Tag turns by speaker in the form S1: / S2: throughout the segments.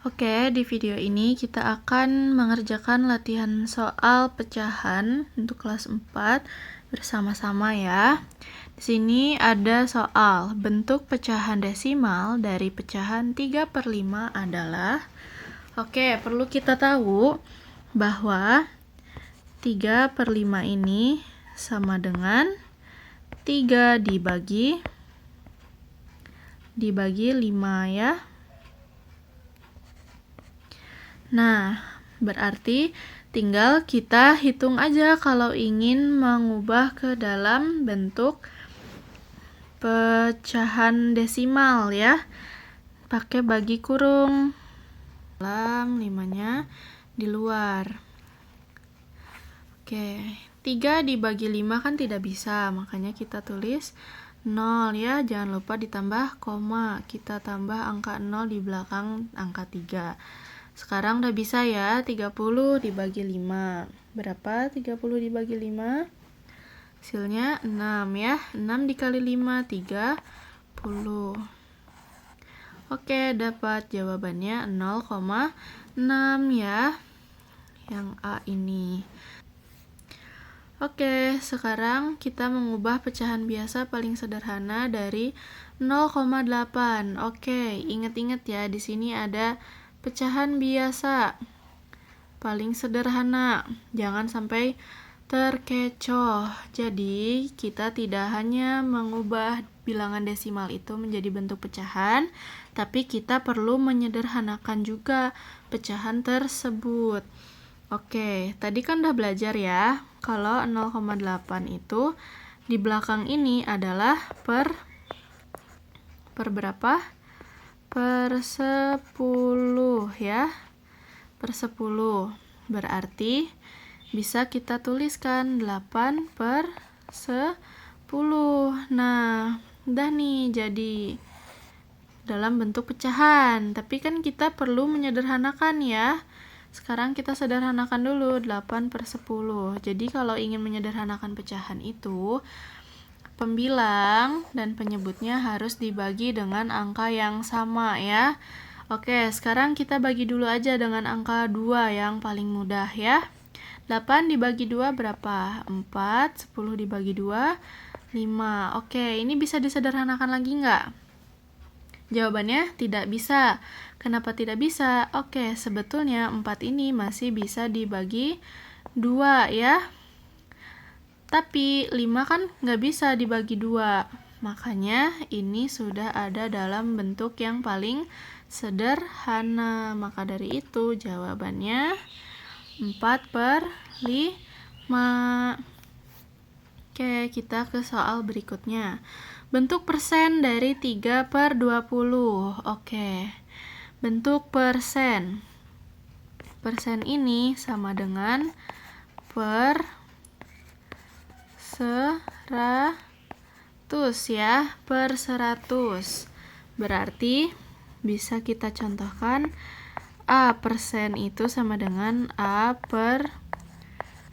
S1: Oke, di video ini kita akan mengerjakan latihan soal pecahan untuk kelas 4 bersama-sama ya. Di sini ada soal bentuk pecahan desimal dari pecahan 3/5 adalah. Oke, perlu kita tahu bahwa 3/5 ini sama dengan 3 dibagi 5 ya. Nah, berarti tinggal kita hitung aja kalau ingin mengubah ke dalam bentuk pecahan desimal ya. Pakai bagi kurung. Dalam 5-nya di luar. Oke, 3 dibagi 5 kan tidak bisa, makanya kita tulis 0 ya. Jangan lupa ditambah koma. Kita tambah angka 0 di belakang angka 3. Sekarang udah bisa ya, 30 dibagi 5. Berapa 30 dibagi 5? Hasilnya 6 ya. 6 dikali 5, 30. Oke, dapat jawabannya 0,6 ya. Yang A ini. Oke, sekarang kita mengubah pecahan biasa paling sederhana dari 0,8. Oke, ingat-ingat ya, di sini ada pecahan biasa paling sederhana, jangan sampai terkecoh. Jadi kita tidak hanya mengubah bilangan desimal itu menjadi bentuk pecahan, tapi kita perlu menyederhanakan juga pecahan tersebut. Oke, tadi kan udah belajar ya, kalau 0,8 itu di belakang ini adalah per berapa? Per 10 ya. Per 10. Berarti bisa kita tuliskan 8 per 10. Nah, udah nih jadi dalam bentuk pecahan. Tapi kan kita perlu menyederhanakan ya. Sekarang kita sederhanakan dulu 8 per 10. Jadi kalau ingin menyederhanakan pecahan itu, pembilang dan penyebutnya harus dibagi dengan angka yang sama ya. Oke, sekarang kita bagi dulu aja dengan angka 2 yang paling mudah ya. 8 dibagi 2 berapa? 4, 10 dibagi 2, 5. Oke, ini bisa disederhanakan lagi nggak? Jawabannya tidak bisa. Kenapa tidak bisa? Oke, sebetulnya 4 ini masih bisa dibagi 2 ya. Tapi 5 kan nggak bisa dibagi 2. Makanya ini sudah ada dalam bentuk yang paling sederhana. Maka dari itu jawabannya 4 per 5. Oke, kita ke soal berikutnya. Bentuk persen dari 3 per 20. Oke, bentuk persen. Persen ini sama dengan per 100 ya, per 100. Berarti bisa kita contohkan A persen itu sama dengan A per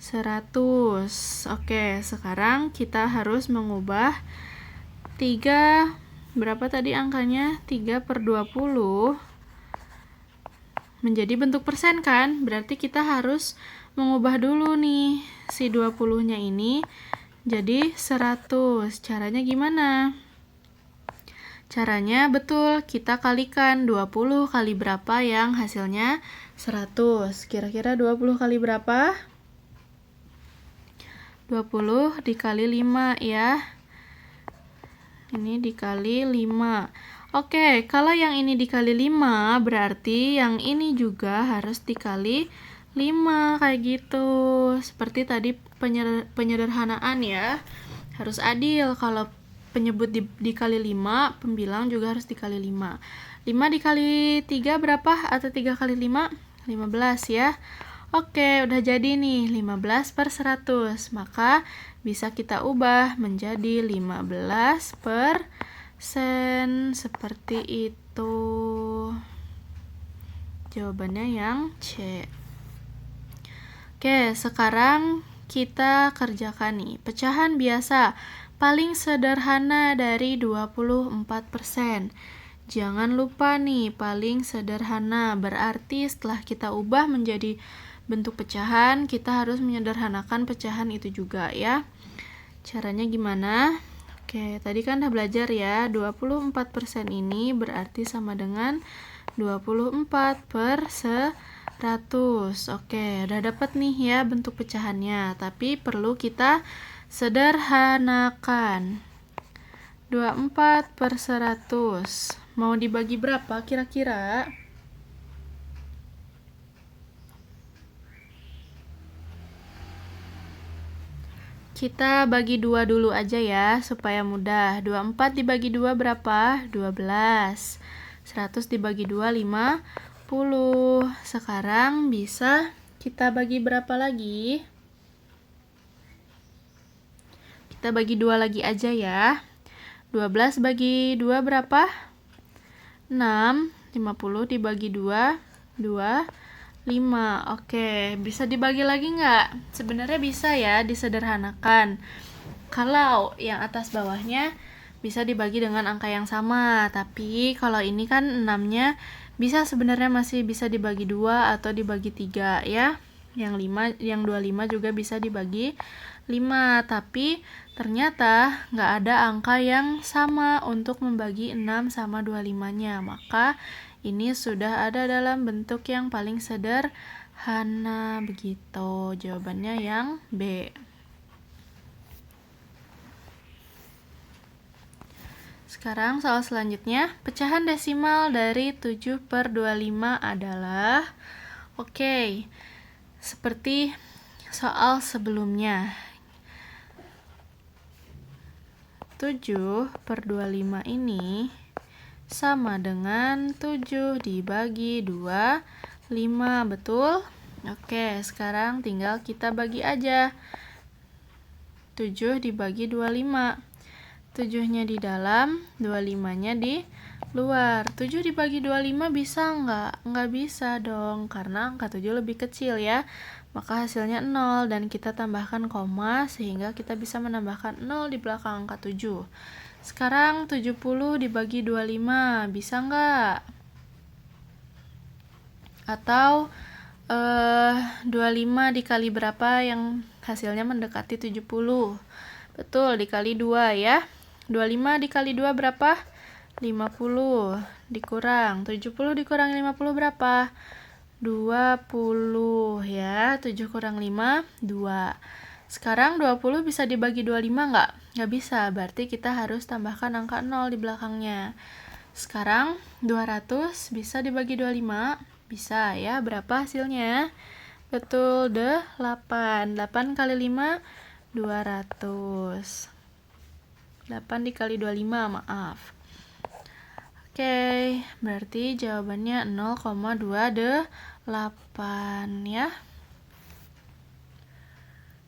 S1: 100. Oke, sekarang kita harus mengubah 3, berapa tadi angkanya? 3 per 20 menjadi bentuk persen kan? Berarti kita harus mengubah dulu nih si 20-nya ini jadi 100. Caranya gimana? Caranya betul, kita kalikan 20 kali berapa yang hasilnya 100. Kira-kira 20 kali berapa? 20 dikali 5 ya. Ini dikali 5. Oke, kalau yang ini dikali 5, berarti yang ini juga harus dikali 5, kayak gitu. Seperti tadi penyederhanaan ya. Harus adil, kalau penyebut dikali 5, pembilang juga harus dikali 5. 5 dikali 3 berapa? Atau 3 kali 5? 15 ya. Oke, udah jadi nih 15 per 100. Maka bisa kita ubah menjadi 15 per sen. Seperti itu. Jawabannya yang C. Oke, sekarang kita kerjakan nih. Pecahan biasa paling sederhana dari 24%. Jangan lupa nih, paling sederhana. Berarti setelah kita ubah menjadi bentuk pecahan, kita harus menyederhanakan pecahan itu juga ya. Caranya gimana? Oke, tadi kan udah belajar ya, 24% ini berarti sama dengan 24 per 100. Oke, udah dapat nih ya bentuk pecahannya, tapi perlu kita sederhanakan. 24 per 100. Mau dibagi berapa kira-kira? Kita bagi 2 dulu aja ya, supaya mudah. 24 dibagi 2 berapa? 12. 100 dibagi 2, 50. Sekarang bisa kita bagi berapa lagi? Kita bagi 2 lagi aja ya. 12 bagi 2 berapa? 6. 50 dibagi 2, 5. Oke, bisa dibagi lagi nggak? Sebenarnya bisa ya, disederhanakan. Kalau yang atas bawahnya bisa dibagi dengan angka yang sama, tapi kalau ini kan 6-nya bisa sebenarnya masih bisa dibagi 2 atau dibagi 3 ya. Yang 25 juga bisa dibagi 5, tapi ternyata nggak ada angka yang sama untuk membagi 6 sama 25-nya. Maka ini sudah ada dalam bentuk yang paling sederhana. Begitu. Jawabannya yang B. Sekarang soal selanjutnya, pecahan desimal dari 7 per 25 adalah, oke, seperti soal sebelumnya. 7 per 25 ini sama dengan 7 dibagi 2, 5, betul? Oke, sekarang tinggal kita bagi aja. 7 dibagi 25. 7-nya di dalam, 25-nya di luar. 7 dibagi 25 bisa nggak? Nggak bisa dong, karena angka 7 lebih kecil ya. Maka hasilnya 0, dan kita tambahkan koma sehingga kita bisa menambahkan 0 di belakang angka 7. Sekarang 70 dibagi 25, bisa nggak? Atau 25 dikali berapa yang hasilnya mendekati 70? Betul, dikali 2 ya. 25 dikali 2 berapa? 50. Dikurang 70 dikurang 50 berapa? 20 ya. 7 kurang 5, 2. Sekarang 20 bisa dibagi 25 nggak? Nggak bisa, berarti kita harus tambahkan angka 0 di belakangnya. Sekarang 200 bisa dibagi 25? Bisa ya. Berapa hasilnya? Betul, 8. 8 kali 5, 200. 8 dikali 25, maaf. Oke, berarti jawabannya 0,28 ya.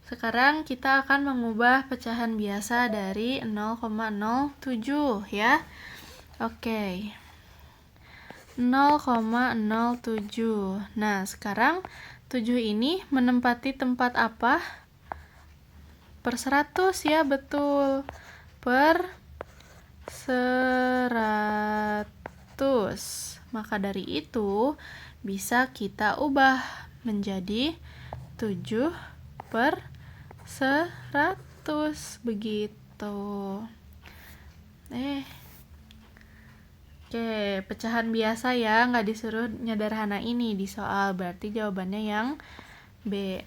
S1: Sekarang kita akan mengubah pecahan biasa dari 0,07 ya. Oke. 0,07. Nah, sekarang 7 ini menempati tempat apa? Per 100 ya, betul. Per 100. Maka dari itu bisa kita ubah menjadi 7 per 100 begitu. Oke, pecahan biasa ya, nggak disuruh nyederhana ini di soal, berarti jawabannya yang B.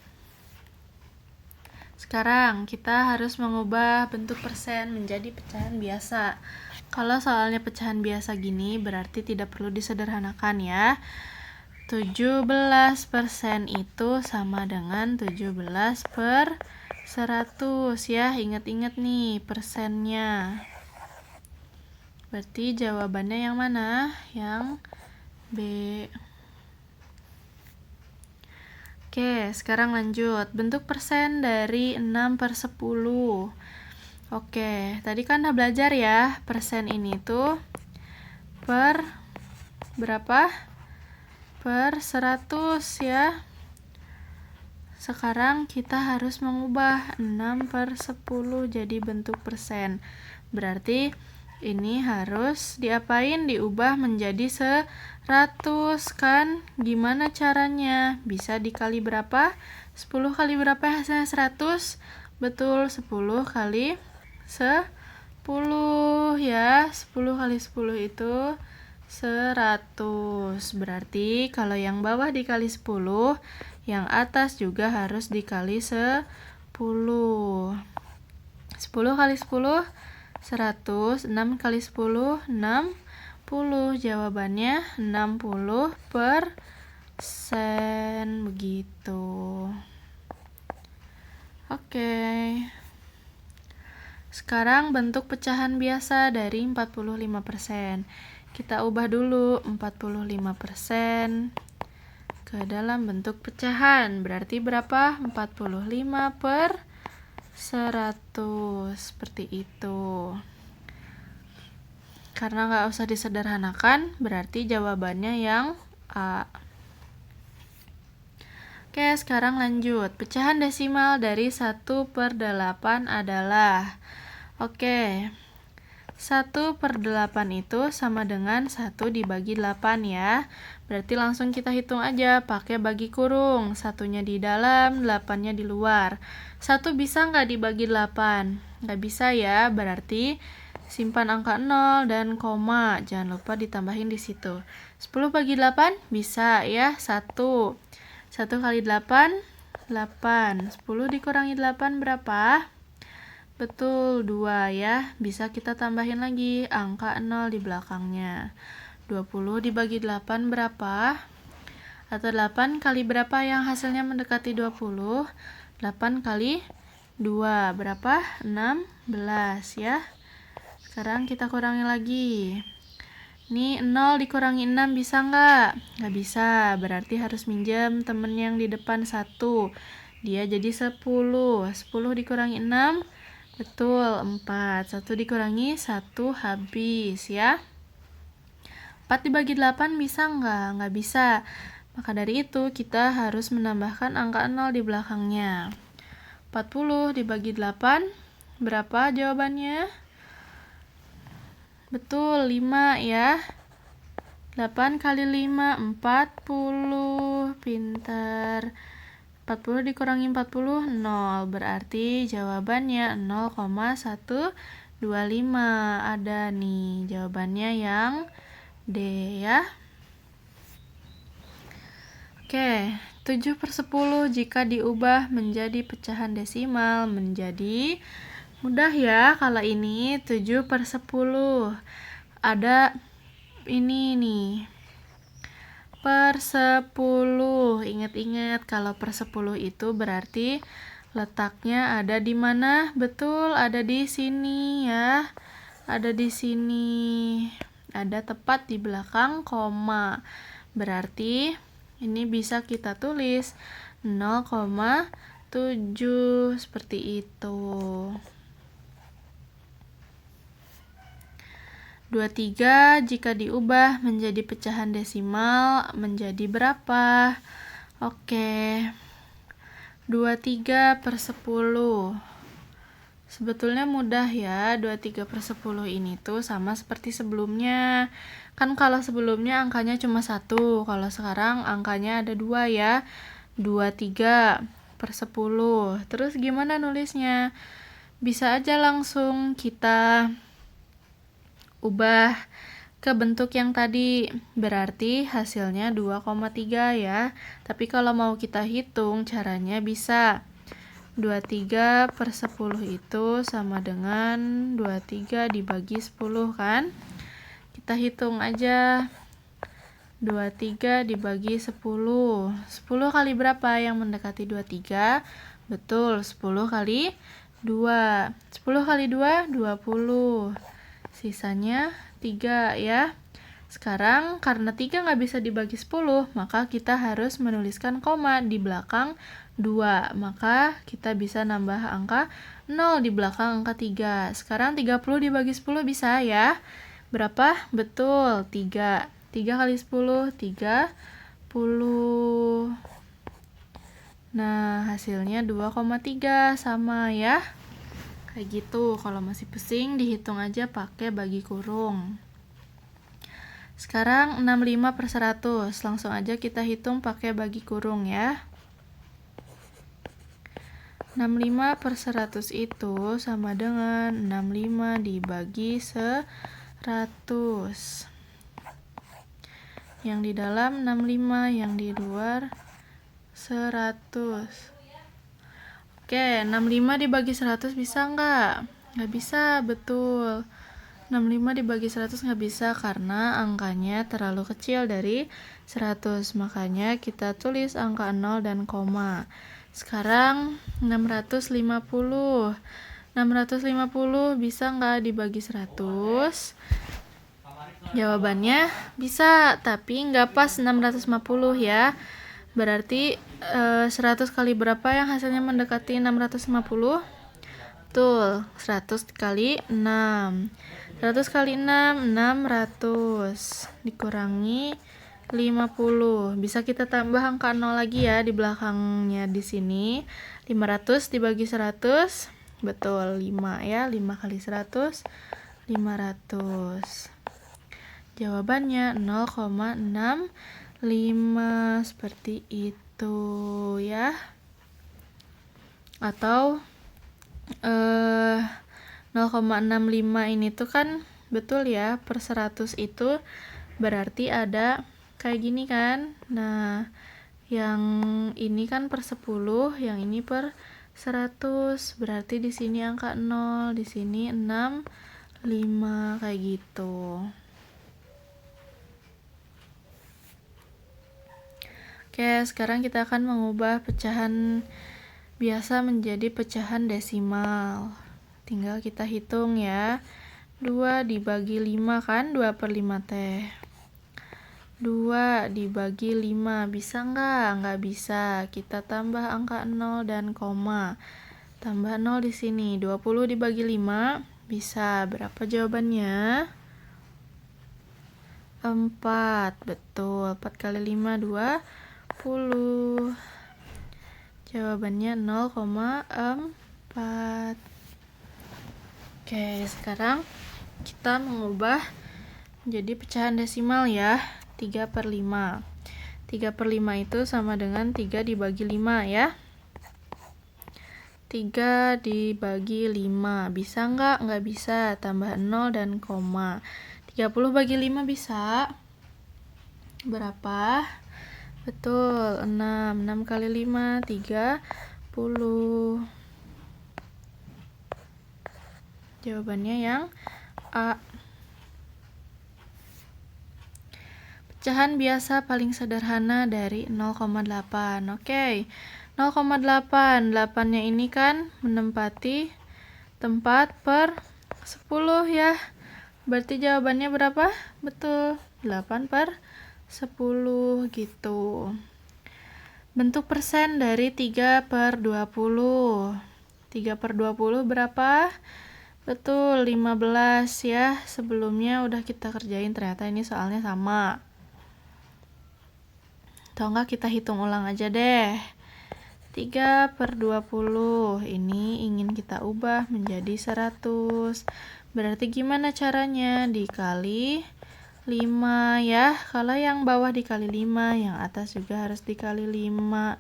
S1: Sekarang kita harus mengubah bentuk persen menjadi pecahan biasa. Kalau soalnya pecahan biasa gini, berarti tidak perlu disederhanakan ya. 17% itu sama dengan 17 per 100 ya. Ingat-ingat nih persennya. Berarti jawabannya yang mana? Yang B. Oke, sekarang lanjut. Bentuk persen dari 6 per 10. Oke, tadi kan udah belajar ya. Persen ini tuh per berapa? Per 100 ya. Sekarang kita harus mengubah 6 per 10 jadi bentuk persen. Berarti Ini harus diapain? Diubah menjadi 100 kan? Gimana caranya? Bisa dikali berapa? 10 kali berapa hasilnya 100? Betul, 10 kali 10 ya. 10 kali 10 itu 100. Berarti kalau yang bawah dikali 10, yang atas juga harus dikali 10. 10 kali 10 100, 6 kali 10 60. Jawabannya 60%. Begitu. Oke. Sekarang bentuk pecahan biasa dari 45%. Kita ubah dulu 45% ke dalam bentuk pecahan. Berarti berapa? 45/100. Seperti itu. Karena nggak usah disederhanakan, berarti jawabannya yang A. Oke, sekarang lanjut. Pecahan desimal dari 1/8 adalah, oke, 1/8 itu sama dengan 1 dibagi 8 ya. Berarti langsung kita hitung aja pakai bagi kurung. 1-nya di dalam, 8-nya di luar. 1 bisa nggak dibagi 8? Nggak bisa ya, berarti simpan angka 0 dan koma. Jangan lupa ditambahin di situ. 10 bagi 8 bisa ya, 1. 1 kali 8, 8. 10 dikurangi 8 berapa? Betul, 2 ya. Bisa kita tambahin lagi angka 0 di belakangnya. 20 dibagi 8 berapa? Atau 8 kali berapa yang hasilnya mendekati 20? 8 kali 2 berapa? 16 ya. Sekarang kita kurangi lagi. Ini 0 dikurangi 6 bisa nggak? Nggak bisa, berarti harus minjem temen yang di depan 1. Dia jadi 10. 10 dikurangi 6, betul, 4. 1 dikurangi 1 habis ya. 4 dibagi 8 bisa nggak? Nggak bisa. Maka dari itu kita harus menambahkan angka 0 di belakangnya. 40 dibagi 8, berapa jawabannya? Betul, 5 ya. 8 kali 5, 40. Pintar. 40 dikurangi 40, 0. Berarti jawabannya 0,125. Ada nih jawabannya yang D ya. Oke, 7/10 jika diubah menjadi pecahan desimal menjadi, mudah ya kalau ini 7/10. Ada ini nih, per 10. Ingat-ingat kalau per 10 itu berarti letaknya ada di mana? Betul, ada di sini ya. Ada di sini. Ada tepat di belakang koma. Berarti ini bisa kita tulis 0,7 seperti itu. 23 jika diubah menjadi pecahan desimal menjadi berapa? Oke, 23/10. Sebetulnya mudah ya, 23/10 ini tuh sama seperti sebelumnya. Kan kalau sebelumnya angkanya cuma 1, kalau sekarang angkanya ada 2 ya. 23/10. Terus gimana nulisnya? Bisa aja langsung kita ubah ke bentuk yang tadi, berarti hasilnya 2,3 ya. Tapi kalau mau kita hitung caranya bisa 23/10 itu sama dengan 23 dibagi 10 kan. Kita hitung aja 23 dibagi 10. 10 kali berapa yang mendekati 23? Betul, 10 kali 2. 10 kali 2, 20. Sisanya 3 ya. Sekarang karena 3 nggak bisa dibagi 10, maka kita harus menuliskan koma di belakang 2. Maka kita bisa nambah angka 0 di belakang angka 3. Sekarang 30 dibagi 10 bisa ya. Berapa? Betul, 3. 3 kali 10, 30. Nah, hasilnya 2,3 sama ya. Kayak gitu. Kalau masih pusing, dihitung aja pakai bagi kurung. Sekarang 65 per 100. Langsung aja kita hitung pakai bagi kurung ya. 65 per 100 itu sama dengan 65 dibagi 100. Yang di dalam 65, yang di luar 100. Oke, 65 dibagi 100 bisa nggak? Nggak bisa, betul. 65 dibagi 100 nggak bisa karena angkanya terlalu kecil dari 100. Makanya kita tulis angka 0 dan koma. Sekarang 650. 650 bisa nggak dibagi 100? Jawabannya bisa, tapi nggak pas 650 ya. Berarti 100 kali berapa yang hasilnya mendekati 650? Betul, 100 kali 6. 100 kali 6, 600. Dikurangi 50. Bisa kita tambah angka 0 lagi ya di belakangnya di sini. 500 dibagi 100. Betul, 5 ya. 5 kali 100, 500. Jawabannya 0,65 seperti itu ya. Atau 0,65 ini tuh kan betul ya, per 100 itu berarti ada kayak gini kan. Nah, yang ini kan per 10, yang ini per 100. Berarti di sini angka 0, di sini 65 kayak gitu. Oke, sekarang kita akan mengubah pecahan biasa menjadi pecahan desimal. Tinggal kita hitung ya. 2 dibagi 5 kan, 2 per 5 teh. 2 dibagi 5, bisa nggak? Nggak bisa. Kita tambah angka 0 dan koma. Tambah 0 di sini. 20 dibagi 5, bisa. Berapa jawabannya? 4, betul. 4 kali 5, 20. Jawabannya 0,4. Oke, sekarang kita mengubah menjadi pecahan desimal ya. 3 per 5. 3 per 5 itu sama dengan 3 dibagi 5 ya. 3 dibagi 5. Bisa nggak? Nggak bisa. Tambah 0 dan koma. 30 bagi 5 bisa. Berapa? Betul, 6. 6 kali 5, 30. Jawabannya yang A. Pecahan biasa paling sederhana dari 0,8. Oke, 0,8. 8-nya ini kan menempati tempat per 10 ya. Berarti jawabannya berapa? Betul, 8 per 10 gitu. Bentuk persen dari 3 per 20. 3 per 20 berapa? Betul, 15 ya. Sebelumnya udah kita kerjain, ternyata ini soalnya sama. Atau enggak kita hitung ulang aja deh. 3 per 20. Ini ingin kita ubah menjadi 100. Berarti gimana caranya? Dikali 5 ya. Kalau yang bawah dikali 5, yang atas juga harus dikali 5.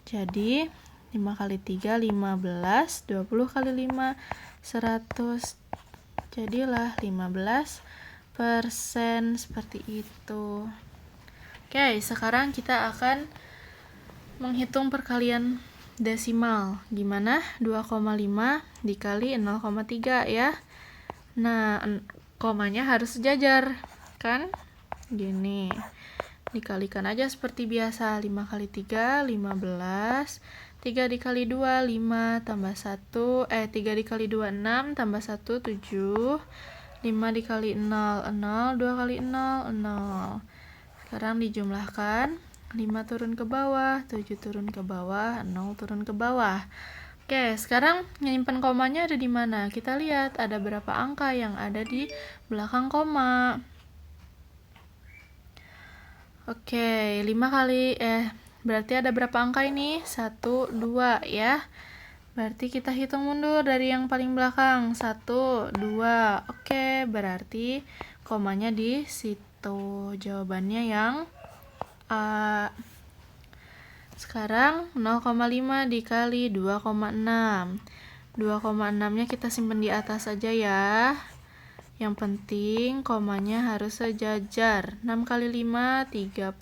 S1: Jadi 5 kali 3, 15. 20 kali 5, 100. Jadilah 15% seperti itu. Oke, sekarang kita akan menghitung perkalian desimal. Gimana? 2,5 dikali 0,3 ya. Nah, komanya harus sejajar kan? Gini. Dikalikan aja seperti biasa. 5 kali 3, 15. 3 dikali 2, 5 tambah 1. 3 dikali 2, 6 tambah 1, 7. 5 dikali 0, 0. 2 kali 0, 0. Sekarang dijumlahkan. 5 turun ke bawah, 7 turun ke bawah, 0 turun ke bawah. Oke, sekarang menyimpan komanya ada di mana? Kita lihat ada berapa angka yang ada di belakang koma. Oke, 5 kali berarti ada berapa angka ini? 1, 2 ya. Berarti kita hitung mundur dari yang paling belakang. 1, 2. Oke, berarti komanya di situ. Jawabannya yang A. Sekarang 0,5 dikali 2,6. 2,6-nya kita simpan di atas aja ya. Yang penting komanya harus sejajar. 6 kali 5, 30.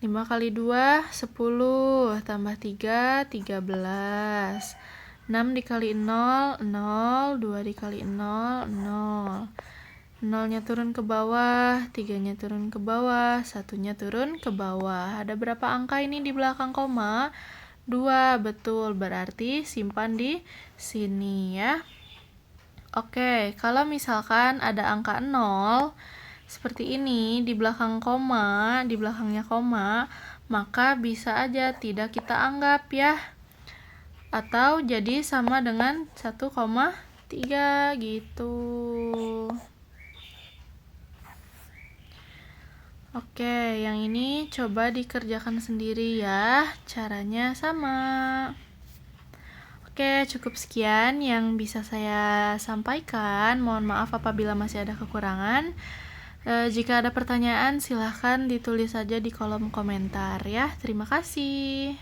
S1: 5 kali 2, 10. Tambah 3, 13. 6 dikali 0, 0. 2 dikali 0, 0. 0-nya turun ke bawah, 3-nya turun ke bawah, 1-nya turun ke bawah. Ada berapa angka ini di belakang koma? 2, betul. Berarti simpan di sini ya. Oke, kalau misalkan ada angka 0, seperti ini, di belakang koma, di belakangnya koma, maka bisa aja tidak kita anggap ya. Atau jadi sama dengan 1,3 gitu. Oke, yang ini coba dikerjakan sendiri ya. Caranya sama. Oke, cukup sekian yang bisa saya sampaikan. Mohon maaf apabila masih ada kekurangan. Jika ada pertanyaan, silahkan ditulis saja di kolom komentar ya. Terima kasih.